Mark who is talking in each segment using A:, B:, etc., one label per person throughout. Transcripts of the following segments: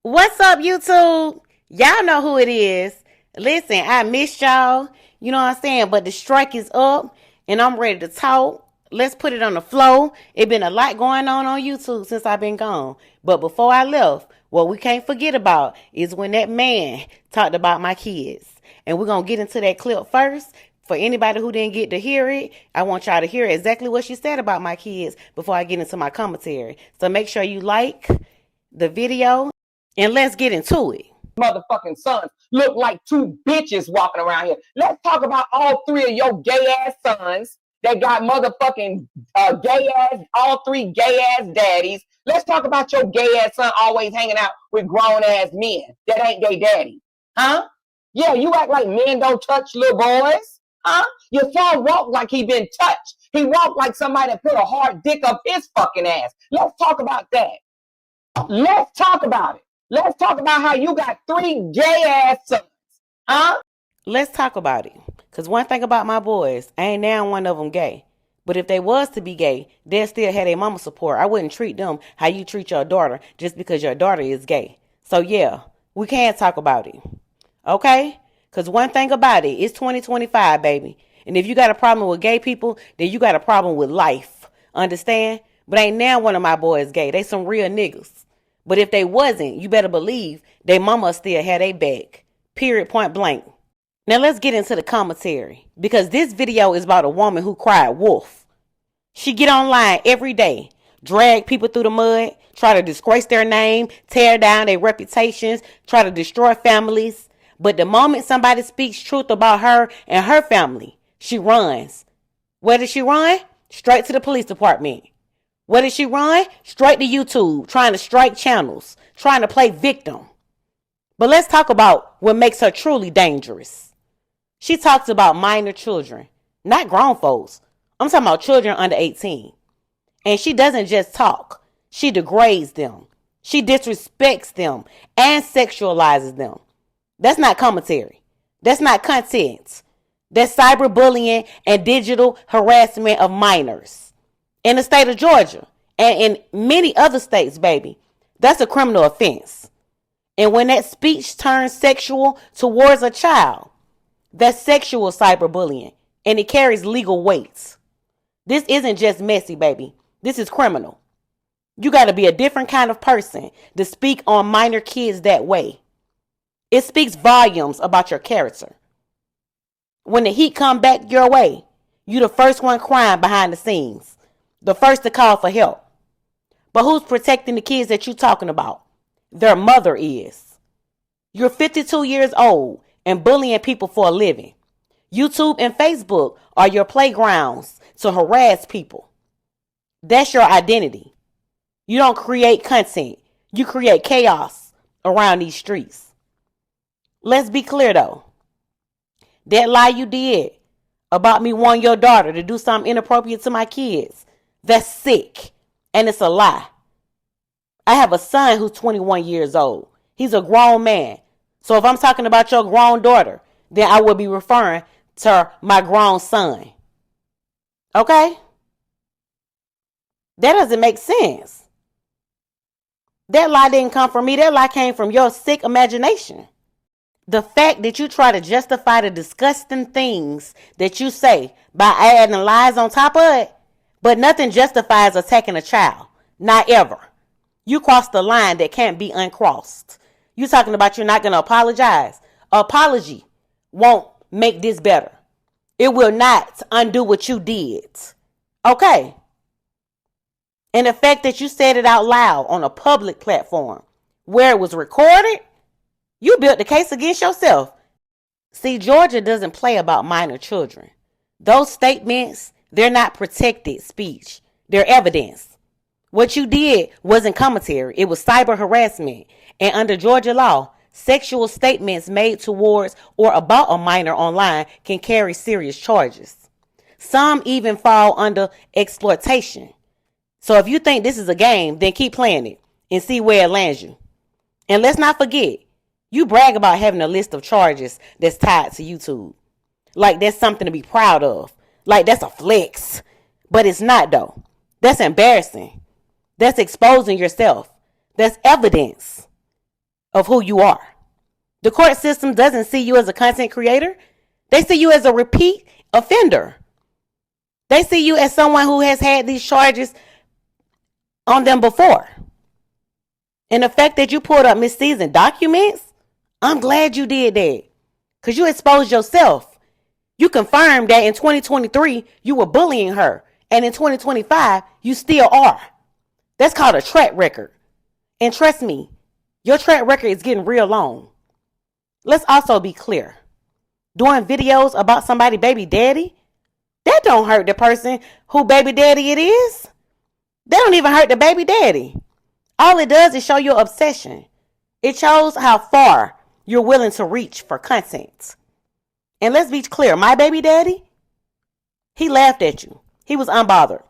A: What's up, YouTube? Y'all know who it is. Listen, I missed y'all. You know what I'm saying? But the strike is up and I'm ready to talk. Let's put it on the flow. It been a lot going on YouTube since I've been gone. But before I left, what we can't forget about is when that man talked about my kids. And we're going to get into that clip first. For anybody who didn't get to hear it, I want y'all to hear exactly what she said about my kids before I get into my commentary. So make sure you like the video and let's get into it.
B: Motherfucking sons look like two bitches walking around here. Let's talk about all three of your gay ass sons that got motherfucking gay ass, all three gay ass daddies. Let's talk about your gay ass son always hanging out with grown ass men that ain't their daddy. Huh? Yeah, you act like men don't touch little boys. Huh? Your son walk like he been touched. He walked like somebody that put a hard dick up his fucking ass. Let's talk about that. Let's talk about it. Let's talk about how you got three gay ass sons. Huh?
A: Let's talk about it. Because one thing about my boys, I ain't now one of them gay. But if they was to be gay, they'd still have their mama support. I wouldn't treat them how you treat your daughter just because your daughter is gay. So yeah, we can talk about it. Okay? Because one thing about it, it's 2025, baby. And if you got a problem with gay people, then you got a problem with life. Understand? But ain't now one of my boys gay. They some real niggas. But if they wasn't, you better believe they mama still had a back. Period, point blank. Now let's get into the commentary. Because this video is about a woman who cried wolf. She get online every day, drag people through the mud, try to disgrace their name, tear down their reputations, try to destroy families. But the moment somebody speaks truth about her and her family, she runs. Where does she run? Straight to the police department. Where did she run? Straight to YouTube, trying to strike channels, trying to play victim. But let's talk about what makes her truly dangerous. She talks about minor children, not grown folks. I'm talking about children under 18. And she doesn't just talk. She degrades them. She disrespects them and sexualizes them. That's not commentary. That's not content. That's cyberbullying and digital harassment of minors. In the state of Georgia and in many other states, baby, that's a criminal offense. And when that speech turns sexual towards a child, that's sexual cyberbullying and it carries legal weights. This isn't just messy, baby. This is criminal. You got to be a different kind of person to speak on minor kids that way. It speaks volumes about your character. When the heat come back your way, you the first one crying behind the scenes. The first to call for help. But who's protecting the kids that you're talking about? Their mother is. You're 52 years old and bullying people for a living. YouTube and Facebook are your playgrounds to harass people. That's your identity. You don't create content. You create chaos around these streets. Let's be clear though. That lie you did about me wanting your daughter to do something inappropriate to my kids, that's sick. And it's a lie. I have a son who's 21 years old. He's a grown man. So if I'm talking about your grown daughter, then I will be referring to my grown son. Okay? That doesn't make sense. That lie didn't come from me. That lie came from your sick imagination. The fact that you try to justify the disgusting things that you say by adding lies on top of it, but nothing justifies attacking a child. Not ever. You crossed the line that can't be uncrossed. You talking about you're not going to apologize. Apology won't make this better. It will not undo what you did. Okay? And the fact that you said it out loud on a public platform where it was recorded, you built the case against yourself. See, Georgia doesn't play about minor children. Those statements, they're not protected speech. They're evidence. What you did wasn't commentary. It was cyber harassment. And under Georgia law, sexual statements made towards or about a minor online can carry serious charges. Some even fall under exploitation. So if you think this is a game, then keep playing it and see where it lands you. And let's not forget, you brag about having a list of charges that's tied to YouTube. Like that's something to be proud of. Like that's a flex. But it's not though. That's embarrassing. That's exposing yourself. That's evidence. of who you are. The court system doesn't see you as a content creator. They see you as a repeat offender. They see you as someone who has had these charges on them before. And the fact that you pulled up misseasoned documents, I'm glad you did that. Because you exposed yourself. You confirmed that in 2023, you were bullying her. And in 2025, you still are. That's called a track record. And trust me, your track record is getting real long. Let's also be clear. Doing videos about somebody's baby daddy, that don't hurt the person who baby daddy it is. That don't even hurt the baby daddy. All it does is show your obsession. It shows how far you're willing to reach for content. And let's be clear, my baby daddy, he laughed at you. He was unbothered.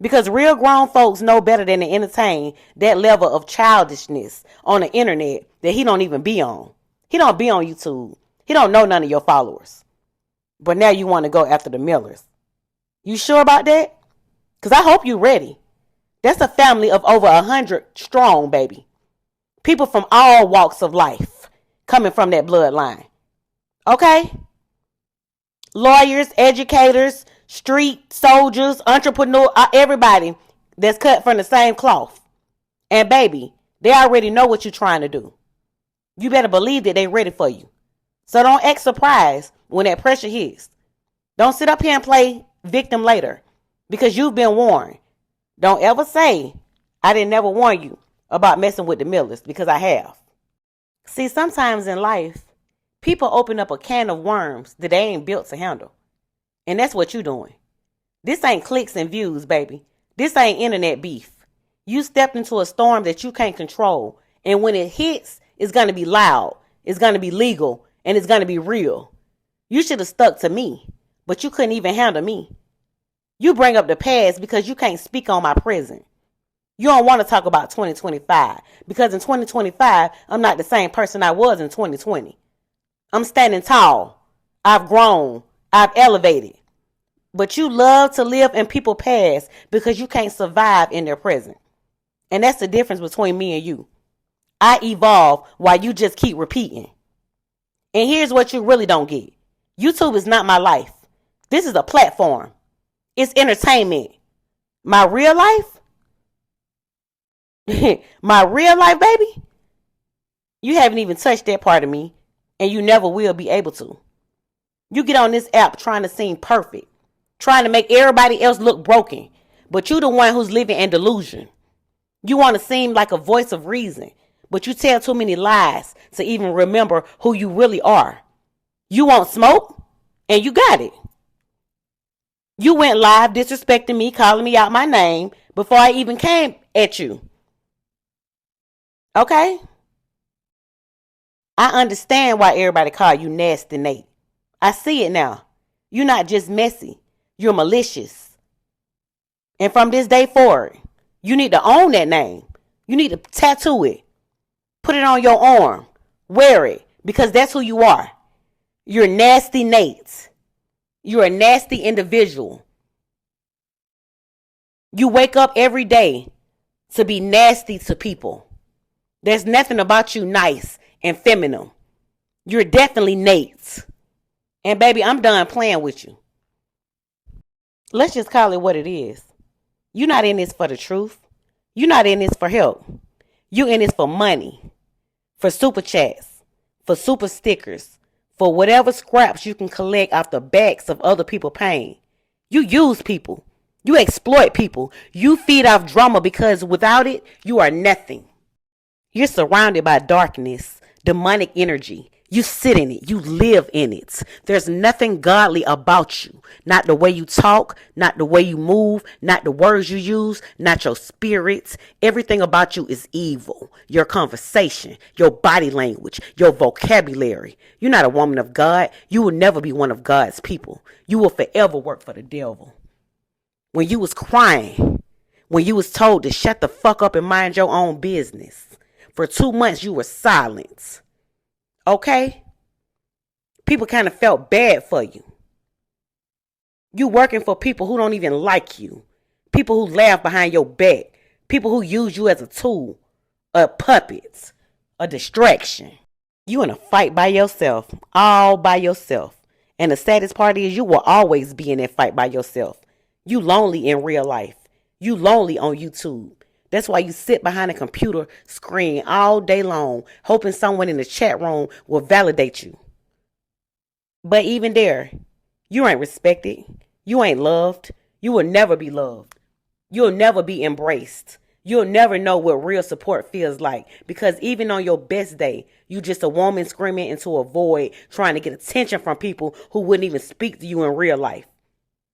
A: Because real grown folks know better than to entertain that level of childishness on the internet that he don't even be on. He don't be on YouTube. He don't know none of your followers. But now you want to go after the Millers. You sure about that? Because I hope you're ready. That's a family of over 100 strong, baby. People from all walks of life coming from that bloodline. Okay? Lawyers, educators, street soldiers, entrepreneurs, everybody that's cut from the same cloth. And baby, they already know what you're trying to do. You better believe that they're ready for you. So don't act surprised when that pressure hits. Don't sit up here and play victim later because you've been warned. Don't ever say, I didn't never warn you about messing with the Millers, because I have. See, sometimes in life, people open up a can of worms that they ain't built to handle. And that's what you're doing. This ain't clicks and views, baby. This ain't internet beef. You stepped into a storm that you can't control. And when it hits, it's going to be loud. It's going to be legal. And it's going to be real. You should have stuck to me. But you couldn't even handle me. You bring up the past because you can't speak on my present. You don't want to talk about 2025. Because in 2025, I'm not the same person I was in 2020. I'm standing tall. I've grown. I've elevated. But you love to live in people's past because you can't survive in their present. And that's the difference between me and you. I evolve while you just keep repeating. And here's what you really don't get. YouTube is not my life. This is a platform. It's entertainment. My real life? My real life, baby? You haven't even touched that part of me. And you never will be able to. You get on this app trying to seem perfect. Trying to make everybody else look broken. But you the one who's living in delusion. You want to seem like a voice of reason. But you tell too many lies to even remember who you really are. You want smoke? And you got it. You went live disrespecting me, calling me out my name before I even came at you. Okay? I understand why everybody call you Nasty Nate. I see it now. You're not just messy. You're malicious. And from this day forward, you need to own that name. You need to tattoo it. Put it on your arm. Wear it. Because that's who you are. You're Nasty Nate. You're a nasty individual. You wake up every day to be nasty to people. There's nothing about you nice and feminine. You're definitely Nate. And baby, I'm done playing with you. Let's just call it what it is. You're not in this for the truth. You're not in this for help. You're in this for money. For super chats. For super stickers. For whatever scraps you can collect off the backs of other people's pain. You use people. You exploit people. You feed off drama because without it, you are nothing. You're surrounded by darkness, demonic energy. You sit in it. You live in it. There's nothing godly about you. Not the way you talk, not the way you move, not the words you use, not your spirits. Everything about you is evil. Your conversation, your body language, your vocabulary. You're not a woman of God. You will never be one of God's people. You will forever work for the devil. When you was crying, when you was told to shut the fuck up and mind your own business, for 2 months you were silent. Okay? People kind of felt bad for you. You working for people who don't even like you. People who laugh behind your back. People who use you as a tool. A puppet. a distraction. You in a fight by yourself, all by yourself. And the saddest part is you will always be in that fight by yourself. You lonely in real life. You lonely on YouTube. That's why you sit behind a computer screen all day long, hoping someone in the chat room will validate you. But even there, you ain't respected. You ain't loved. You will never be loved. You'll never be embraced. You'll never know what real support feels like, because even on your best day, you just a woman screaming into a void, trying to get attention from people who wouldn't even speak to you in real life.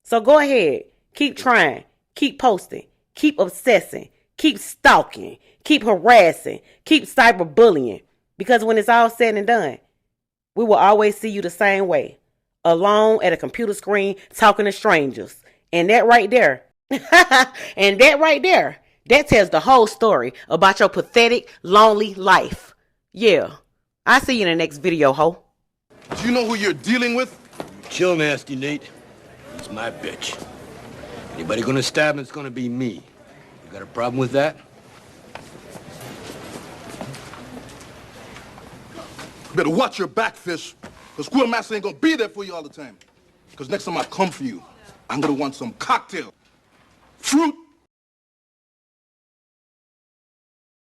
A: So go ahead, keep trying, keep posting, keep obsessing, keep stalking, keep harassing, keep cyberbullying, because when it's all said and done, we will always see you the same way, alone at a computer screen talking to strangers. And that right there, that tells the whole story about your pathetic, lonely life. Yeah. I'll see you in the next video, ho.
C: Do you know who you're dealing with?
D: Chill, nasty Nate. It's my bitch. Anybody gonna stab him, it's gonna be me. You got a problem with that?
C: You better watch your back, fish, because Squirrel Master ain't gonna be there for you all the time. Because next time I come for you, I'm gonna want some cocktail. Fruit